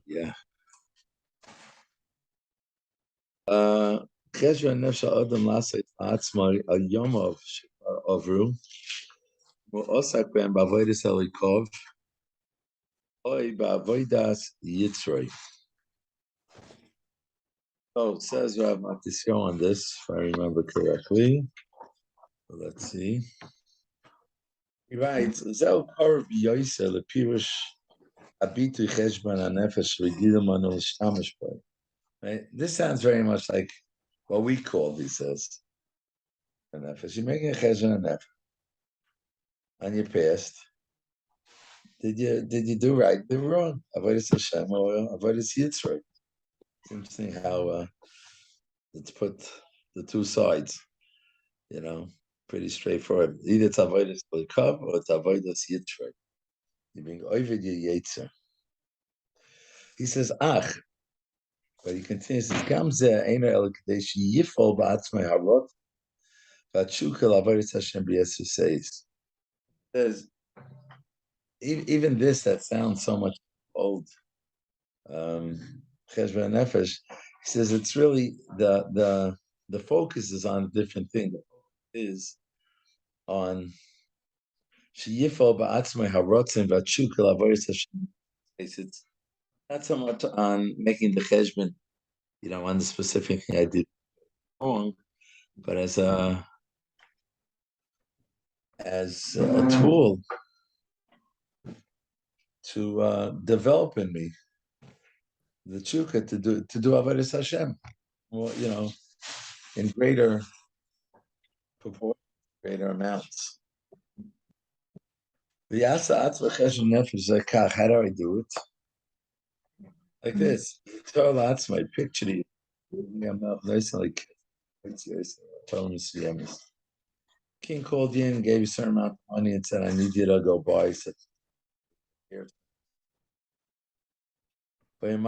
Yeah. Cheshvan nefesh ha'adam lasei atzmai al yomov shekar avru ve'osak ben b'avodas elikov oy b'avodas yitzroi. So it says Rav Matisyo on this, if I remember correctly. Let's see. He writes, Zel kor b'yoyse lepirush abitu cheshvan hanefesh v'gidam anu l'shtamish b'o. Right? This sounds very much like what we call, he says, a nefesh. You're making a cheshvan hanefesh on your past. Did you do right? Did wrong? Avodas Hashem or Avodas Yitzrayim. It's interesting how it's put the two sides. Pretty straightforward. Either it's Avodas Lekav or it's Avodas Yitzrayim. You're being over your Yetzer. He says, Ach, but he continues, Gam zeh eino el kadesh yifol ba'atzmei harot v'atshukel Avodas Hashem b'yesu says. There's even this that sounds so much old. Cheshvan Nefesh, he says it's really the focus is on a different thing. The focus is on sheyifol ba'atzmei harotzim v'atshukel avodas Hashem. It's not so much on making the cheshbon, on the specific thing I did wrong, but as a tool to develop in me the tshuka to do avodas Hashem. Well, in greater proportion, greater amounts. How do I do it? Like this. My picture. King called you in, gave you a certain amount of money, and said, "I need you to go buy." He said, "Here." And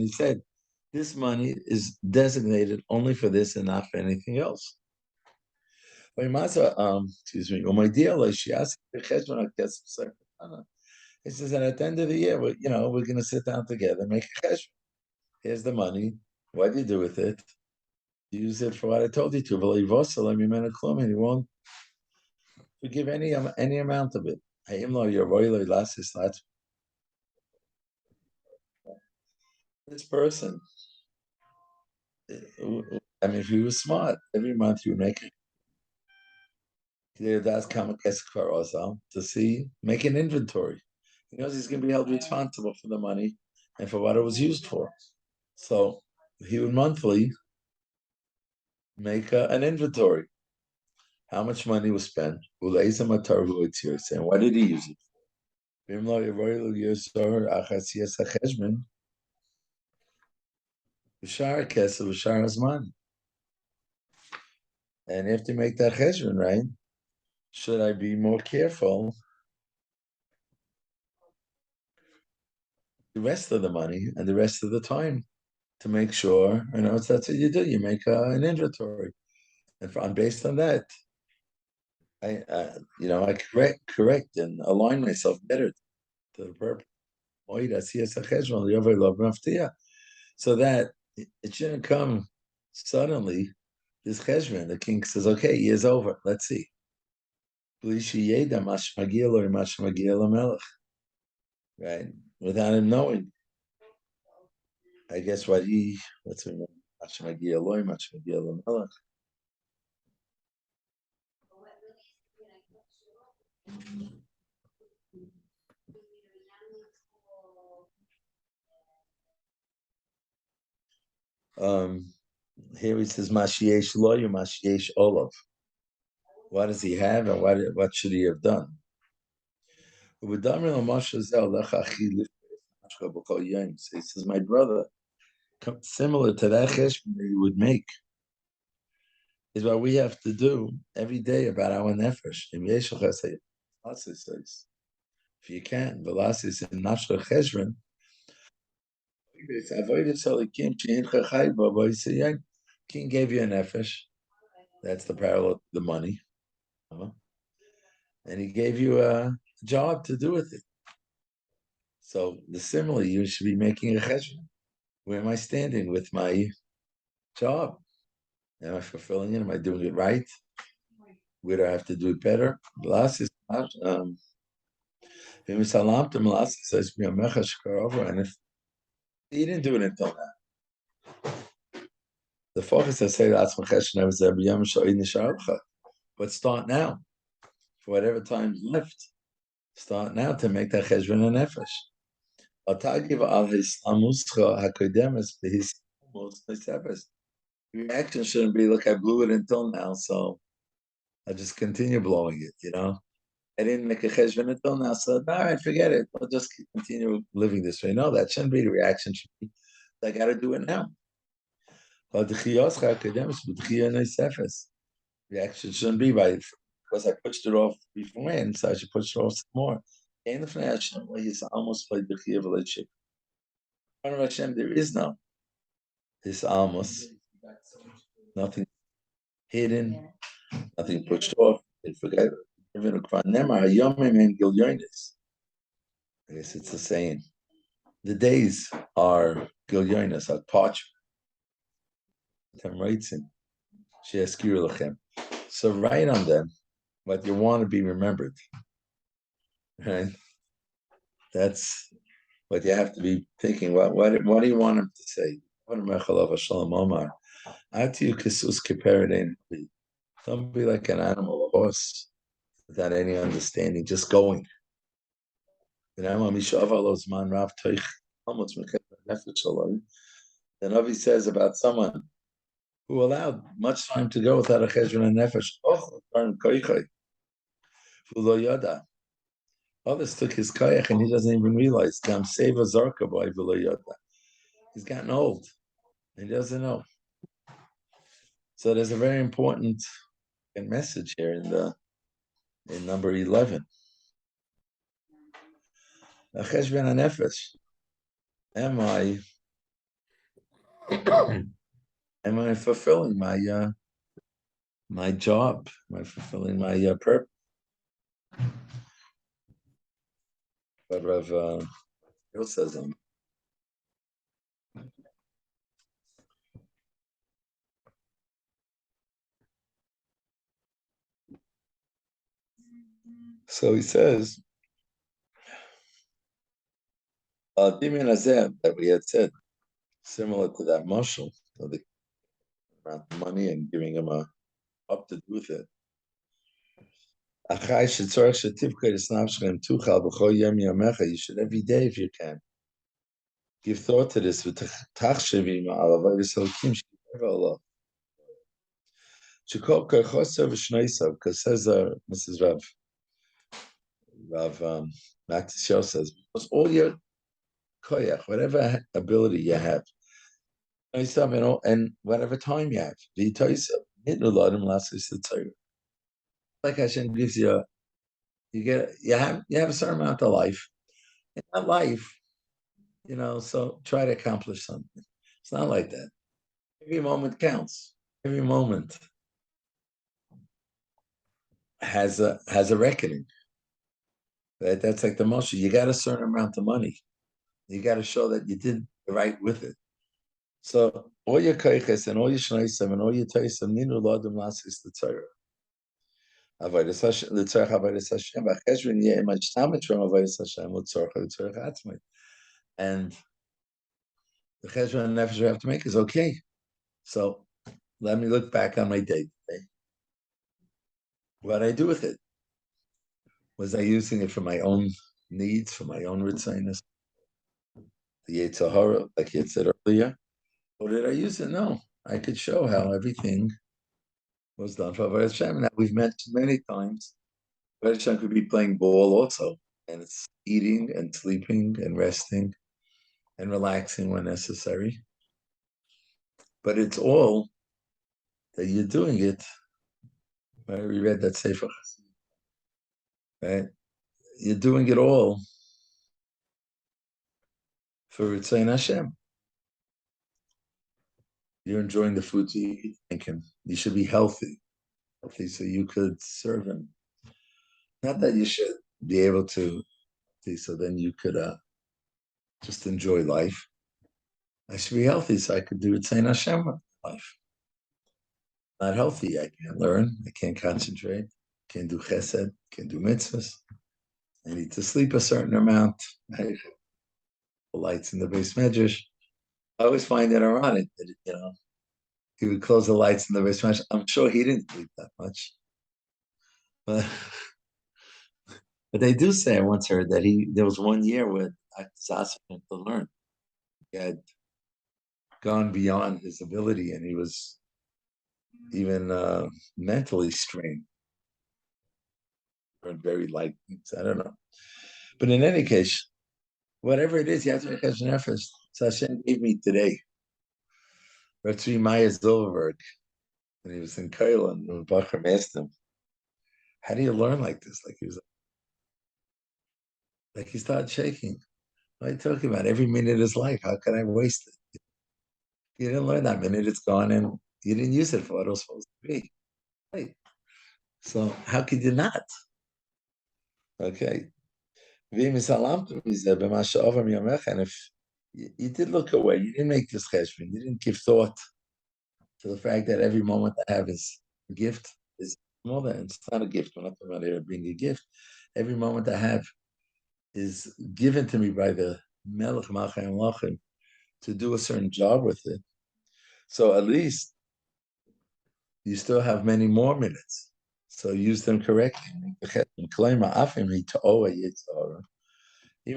he said, "This money is designated only for this and not for anything else." Excuse me. My deal, she asked, he says, and at the end of the year, we're going to sit down together and make a cheshbon. Here's the money. What do you do with it? Use it for what I told you to. And you won't forgive any amount of it. This person, if he was smart, every month you would make it. To see, make an inventory. He knows he's going to be held responsible for the money and for what it was used for. So he would monthly make an inventory. How much money was spent? And what did he use it for? And if to make that cheshbon, right, should I be more careful the rest of the money and the rest of the time to make sure, that's what you do. You make an inventory. And based on that, I correct and align myself better to the purpose. So that it shouldn't come suddenly. This cheshbon, the king says, "Okay, year's over. Let's see." Right, without him knowing. I guess what's his name? Here he says Mashiesh Loyu, Mashiesh Olav. What does he have and what should he have done? So he says, my brother, similar to that cheshbon that you would make, is what we have to do every day about our nefesh. If you can, Velasis in Nashla Cheshbon, King gave you a nefesh. That's the parallel to the money. and he gave you a job to do with it. So similarly, you should be making a cheshbon. Where am I standing with my job? Am I fulfilling it? Am I doing it right? Where do I have to do it better? And if he didn't do it until now, the focus I say that's but start now. For whatever time's left, start now to make that cheshbon and nefesh. Reaction shouldn't be, look, I blew it until now, so I just continue blowing it, I didn't make a cheshbon until now, so all right, forget it. I'll just continue living this way. No, that shouldn't be the reaction. Should be, I got to do it now. Reaction shouldn't be by because I pushed it off beforehand, so I should push it off some more. He's almost like the Chiyah relationship. There is no this almost nothing hidden, nothing pushed off. And forget even I guess it's the saying. The days are gilyonis, are parchment. So write on them what you want to be remembered. Right? That's what you have to be thinking. What do you want him to say? Don't be like an animal, a horse, without any understanding, just going. The Navi says about someone who allowed much time to go without a cheshbon and nefesh. Others took his kayak and he doesn't even realize. He's gotten old. He doesn't know. So there's a very important message here in number 11. Cheshbon and nefesh. Am I fulfilling my job? Am I fulfilling my purpose? But Rav Hill says so he says, Dimin Azeh that we had said, similar to that mashal, of the amount of money and giving him up to do with it. You should every day, if you can, give thought to this. Because says Mrs. Rav Max Shel says, because all your koyach, whatever ability you have, and whatever time you have, like Hashem gives you, you have a certain amount of life. In that life, so try to accomplish something. It's not like that. Every moment counts. Every moment has a reckoning. Right? That's like the Moshe. You got a certain amount of money. You got to show that you did right with it. So all your kaiches and all your shnaisam and all your taisam ninu ladim lasis the Torah. Avodas Hashem, l'tzorach avodas Hashem. V'cheshbon yeh imajtamet from avodas Hashem l'tzorach atzmai. And the cheshbon and nefesh we have to make is okay. So let me look back on my day today. What I do with it? Was I using it for my own needs, for my own ritzainus? The Yetzer Hara, like you had said earlier? Or did I use it? No. I could show how everything was done for Avodas Hashem. Now we've mentioned many times, Avodas Hashem could be playing ball also, and it's eating and sleeping and resting and relaxing when necessary. But it's all that you're doing it. Right? We read that Sefer. Right? You're doing it all for Ritzayin Hashem. You're enjoying the food you eat, thinking you should be healthy so you could serve him. Not that you should be able to see, so then you could just enjoy life. I should be healthy so I could do it saying Hashem life. Not healthy, I can't learn, I can't concentrate, can't do chesed, can't do mitzvahs. I need to sleep a certain amount. The lights in the base medrash. I always find it ironic that he would close the lights in the base medrash. I'm sure he didn't sleep that much, but they do say I once heard that there was one year where Zazen to learn. He had gone beyond his ability, and he was even mentally strained. Or very light things. I don't know, but in any case, whatever it is, you have to make an effort. So Hashem gave me today. Ratzi Maya Zilberg, and he was in Kaila, and Bachram asked him, "How do you learn like this?" Like he started shaking. What are you talking about? Every minute is life. How can I waste it? You didn't learn that minute; it's gone, and you didn't use it for what it was supposed to be. Right. So how could you not? Okay. And if you did look away, you didn't make this cheshbon, you didn't give thought to the fact that every moment I have is a gift, is more than it's not a gift. We're not talking about here being a gift. Every moment I have is given to me by the Melech Malchim Lachim to do a certain job with it. So at least you still have many more minutes. So use them correctly. Even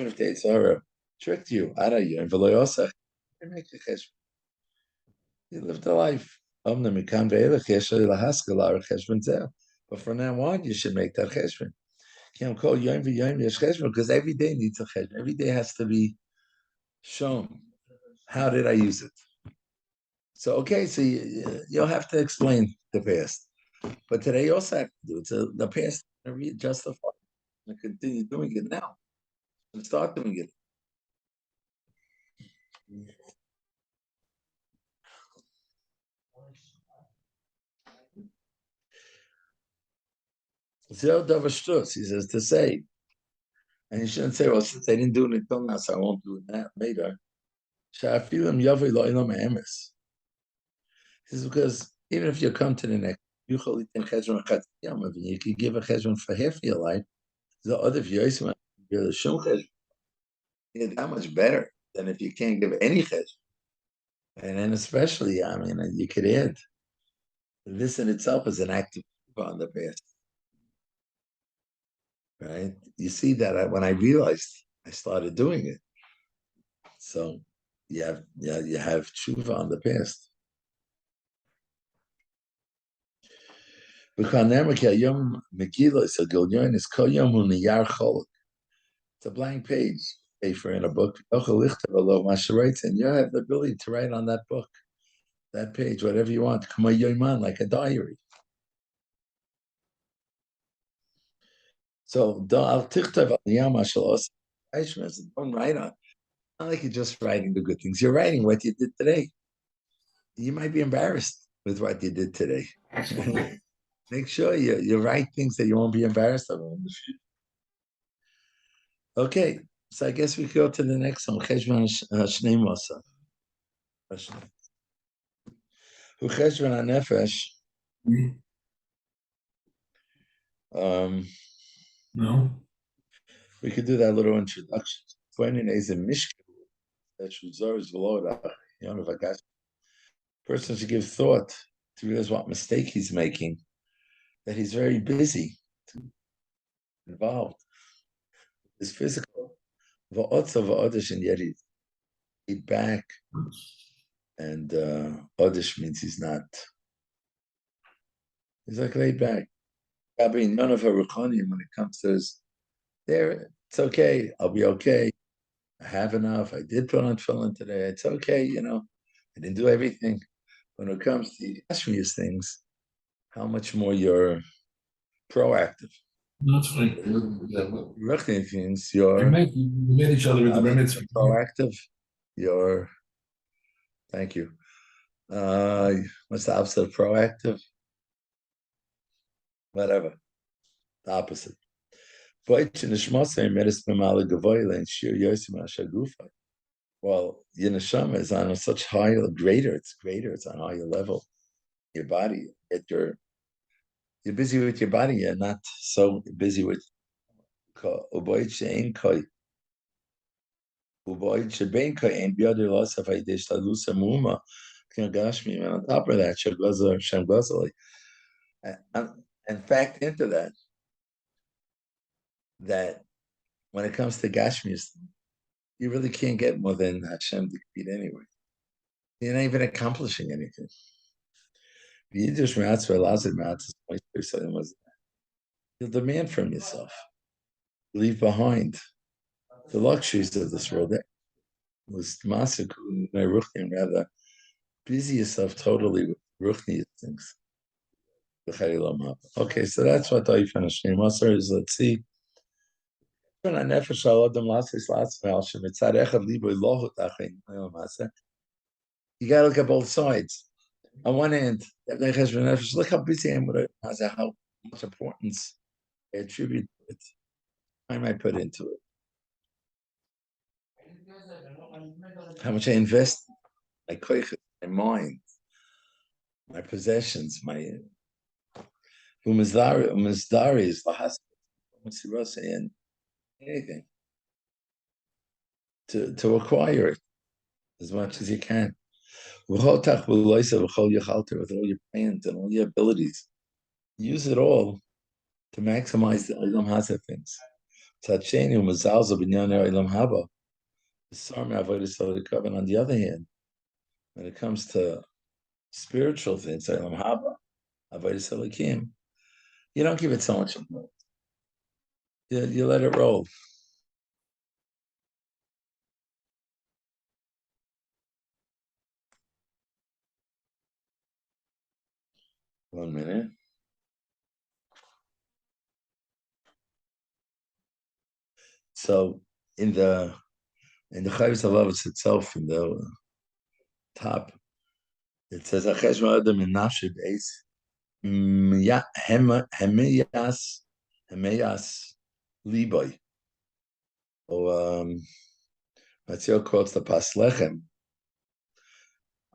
if the Yitzhara tricked you, out of you, and make a cheshbon. You live the life. But from now on, you should make that cheshbon. Because every day needs a cheshbon. Every day has to be shown. How did I use it? So, okay, so you'll have to explain the past. But today you also have to do it. So the past, justify and continue doing it now. And start doing it. He says to say, and you shouldn't say, well, since I didn't do it until now, so I won't do it now later. This is because even if you come to the next, you can give a cheshbon for half of your life. The other v'yosim, you're the shum cheshbon. It's that much better than if you can't give any cheshbon. And then especially, I mean, you could add this in itself is an act of on the past, right? You see that when I realized I started doing it. So you have tshuva on the past. It's a blank page, paper in a book. And you have the ability to write on that book, that page, whatever you want, like a diary. So don't write on. Not like you're just writing the good things. You're writing what you did today. You might be embarrassed with what you did today. Make sure you write things that you won't be embarrassed of in the future. Okay, so I guess we go to the next one. Cheshvan Shnei Mosa. Who Cheshvan HaNefesh. No. We could do that little introduction. Person should give thought to realize what mistake he's making, that he's very busy, involved. His physical, and yet he's laid back, and Odish means he's not. He's like laid back. I mean, none of her Ruchaniim when it comes to his, there, it's okay, I'll be okay. I have enough. I did put on tefillin today. It's okay, I didn't do everything. When it comes to the Ashmius things, how much more you're proactive. That's right. Ruchnian things, you're we met each other at the remnants. Proactive. You're, thank you. What's the opposite of proactive? Whatever. The opposite. Well, your neshama is on a such higher, greater. It's greater. It's on a higher level. Your body, you're busy with your body. You're not so busy with Uboid shebein kain biyadu losav haidish talusa muma kagashmi. And on top of that, shaglazer shem glazali. And fact into that when it comes to Gashmis, you really can't get more than Hashem to beat anyway. You're not even accomplishing anything. You just you'll demand from yourself. Leave behind the luxuries of this world. Rather busy yourself totally with ruchni things. Okay, so that's what I finished. Is, let's see. You gotta look at both sides. On one hand, look how busy I am with it, how much importance I attribute to it, time I put into it, how much I invest, my koiches, my mind, my possessions, my umizdaris, and anything to acquire it as much as you can. With all your plans and all your abilities, use it all to maximize the Olam Hazeh things. And on the other hand, when it comes to spiritual things, Olam Haba, Avodas Elokim, you don't give it so much importance. You let it roll. One minute. So in the Chovos haLevavos itself, in the top, it says Achesh Ma'adam in Nafshi Beis Hemeyas Liboy. Or Matzio quotes the Pas Lechem.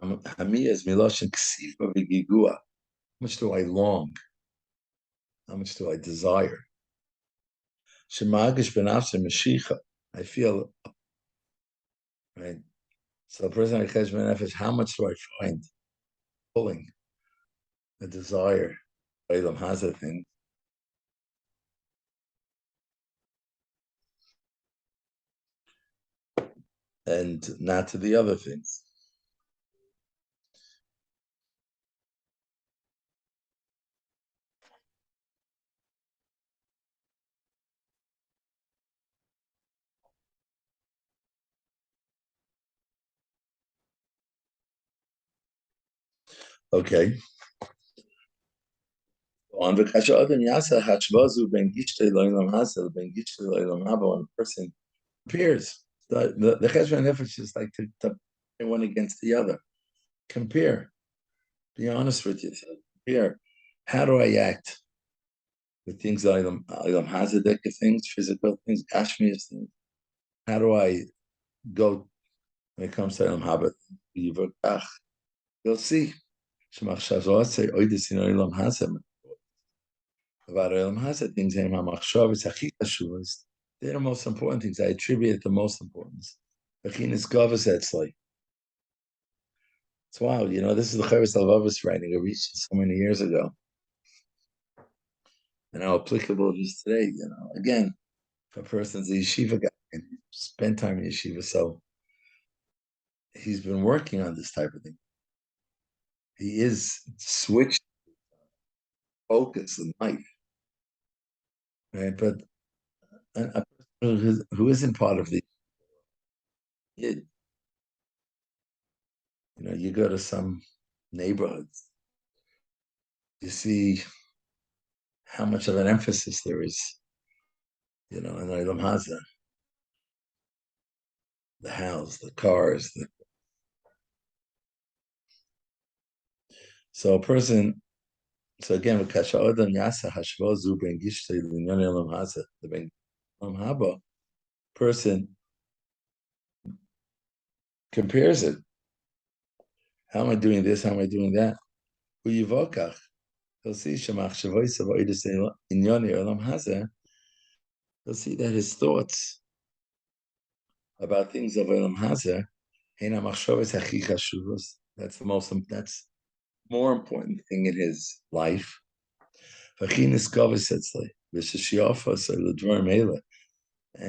Hamiyas Miloshin Ksifa V'Gigua. How much do I long? How much do I desire? Shemagish Benafse Mashicha. I feel right. So, a person like Chesh Benefesh, how much do I find pulling a desire? Olam Hazeh thing. And not to the other things. Okay. On the Kasha Adam Yasa Hachvazu Ben Gishtei Loilam Hazeh Ben Gishtei Loilam Haba, when a person compares, the Cheshvan Nefesh is like to one against the other. Compare. Be honest with yourself. Compare. How do I act with things Ilam Hazedek things, physical things, Gashmias things? How do I go when it comes to Ilam Habit? You'll see. About Ilam Hazed things, they're the most important things. I attribute the most importance. It's wow, this is the Chovos haLevavos writing. I reached it so many years ago. And how applicable it is today, Again, if a person's a yeshiva guy and spent time in yeshiva, so he's been working on this type of thing. He is switched focus in life, right? But a person who isn't part of the kid, you go to some neighborhoods, you see how much of an emphasis there is, in Olam Hazeh, the house, the cars. So a person, so again, with Kasha Adam Yasa Hashvazu Ben Gishtei L'Inyan Olam Hazeh, Haba person compares it. How am I doing this? How am I doing that? Uyivokach. He'll see he'll see that his thoughts about things of Olam Hazeh, that's that's more important thing in his life. And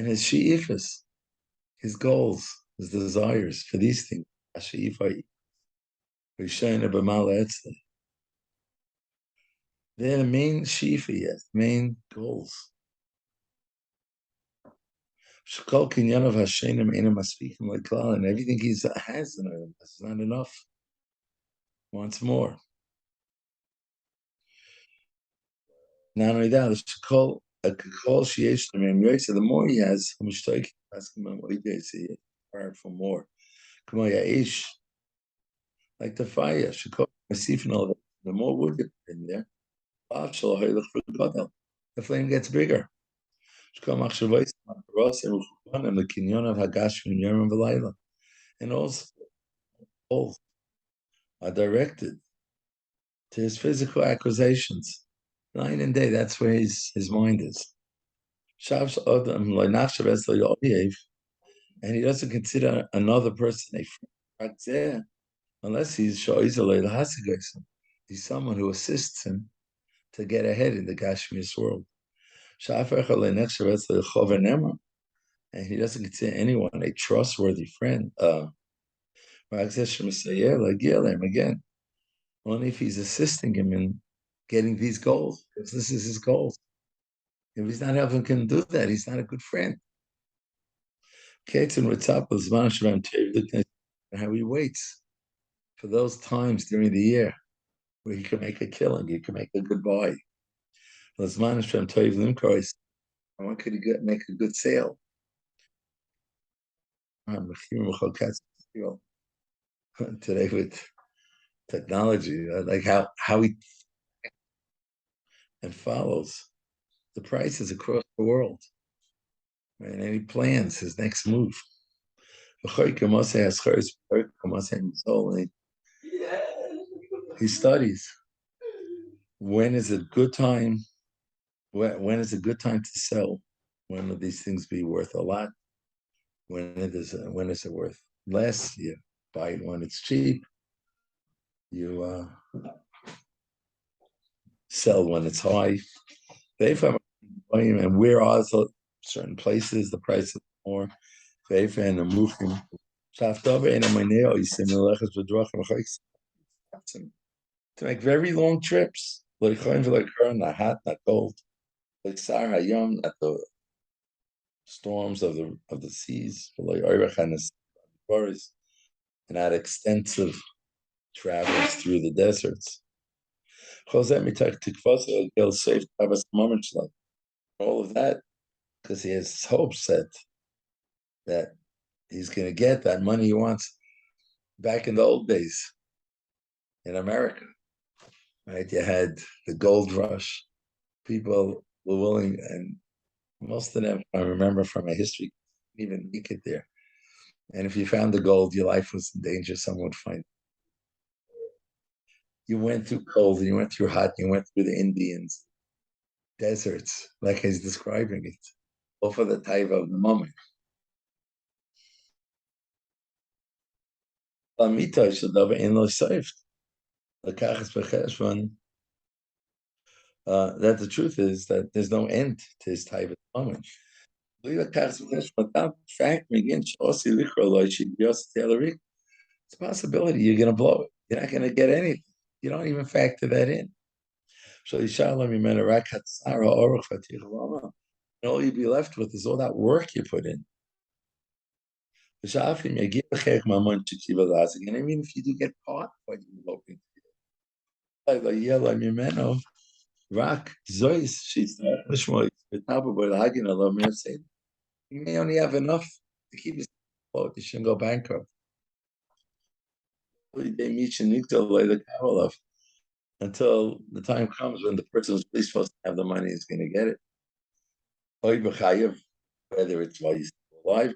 his she'ifas, his goals, his desires for these things. They're the main she'ifa, yes, main goals. And everything he has in him is not enough. Wants more. Not only that, the more he has, for more. Like the fire, the more wood you put in there, the flame gets bigger. And also goals are directed to his physical acquisitions. Night and day, that's where his mind is. And he doesn't consider another person a friend unless he's someone who assists him to get ahead in the Gashmias world. And he doesn't consider anyone a trustworthy friend. Again, only if he's assisting him in getting these goals, because this is his goals. If he's not helping him do that, he's not a good friend. How he waits for those times during the year where he can make a killing, he can make a good buy. When could he make a good sale? Today with technology, like how he and follows the prices across the world, right? And he plans his next move. He studies when is a good time. When is a good time to sell? When will these things be worth a lot? When is it worth less? You buy it when it's cheap. You sell when it's high. And where are certain places the price is more. And the moving. To make very long trips, like not hot, not cold, like Sar Hayom, at the storms of the seas, like and not extensive travels through the deserts. All of that because he has hopes that he's going to get that money he wants back in the old days in America. Right? You had the gold rush. People were willing, and most of them, I remember from my history, didn't even make it there. And if you found the gold, your life was in danger. Someone would find it. You went through cold, and you went through hot, and you went through the Indians, deserts, like he's describing it, all for the type of the moment. That the truth is that there's no end to his type of moment. It's a possibility you're going to blow it. You're not going to get anything. You don't even factor that in. And all you'd be left with is all that work you put in. And I mean, if you do get part of what you're hoping for, Rak Zois, she's you may only have enough to keep yourself afloat. You shouldn't go bankrupt. Until the time comes when the person who's really supposed to have the money is going to get it. whether it's while you're still alive,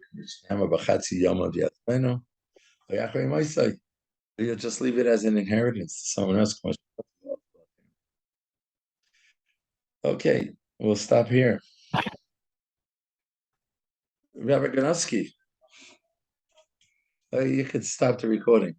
you just leave it as an inheritance to someone else. Okay, we'll stop here. Rabbi Ganoski, you could stop the recording.